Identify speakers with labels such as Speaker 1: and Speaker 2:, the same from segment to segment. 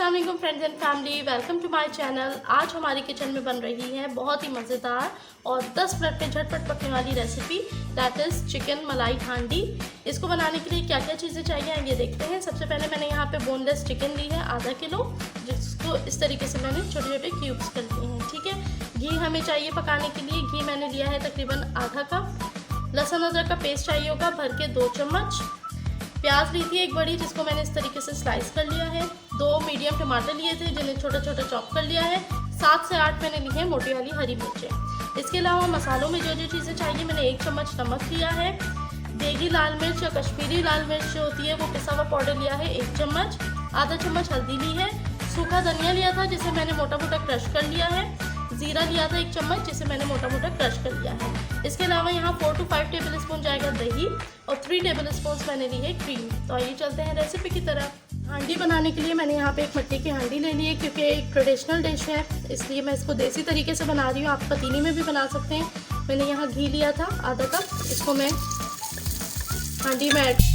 Speaker 1: अस्सलाम वालेकुम friends and family, welcome to my channel. आज हमारी किचन में बन रही है बहुत ही मज़ेदार और 10 मिनट में झटपट पकने वाली रेसिपी, दैट इज़ चिकन मलाई हांडी। इसको बनाने के लिए क्या क्या चीज़ें चाहिए आइए देखते हैं। सबसे पहले मैंने यहाँ पे बोनलेस चिकन ली है आधा किलो, जिसको इस तरीके से मैंने छोटे छोटे क्यूब्स कर लिए हैं। ठीक है। घी हमें चाहिए पकाने के लिए, घी मैंने लिया है तकरीबन आधा कप। लहसुन अदरक का पेस्ट चाहिए होगा भर के 2 चम्मच। प्याज ली थी एक बड़ी, जिसको मैंने इस तरीके से स्लाइस कर लिया है। 2 मीडियम टमाटर लिए थे जिन्हें छोटा छोटा चॉप कर लिया है। 7 से 8 मैंने ली है मोटी वाली हरी मिर्चें। इसके अलावा मसालों में जो जो चीज़ें चाहिए, मैंने 1 चम्मच नमक लिया है। देगी लाल मिर्च या कश्मीरी लाल मिर्च जो होती है वो पिसा हुआ पाउडर लिया है 1 चम्मच। आधा चम्मच हल्दी ली है। सूखा धनिया लिया था जिसे मैंने मोटा मोटा क्रश कर लिया है। ज़ीरा लिया था 1 चम्मच जिसे मैंने मोटा मोटा क्रश कर लिया है। इसके अलावा यहाँ 4 to 5 टेबल स्पून जाएगा दही और 3 टेबल स्पून मैंने ली है क्रीम। तो आइए चलते हैं रेसिपी की तरफ। हांडी बनाने के लिए मैंने यहाँ पे एक मिट्टी की हांडी ले ली है, क्योंकि एक ट्रेडिशनल डिश है इसलिए मैं इसको देसी तरीके से बना रही हूँ। आप पतीली में भी बना सकते हैं। मैंने यहाँ घी लिया था आधा कप, इसको मैं हांडी में ऐड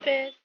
Speaker 1: हाफिज़।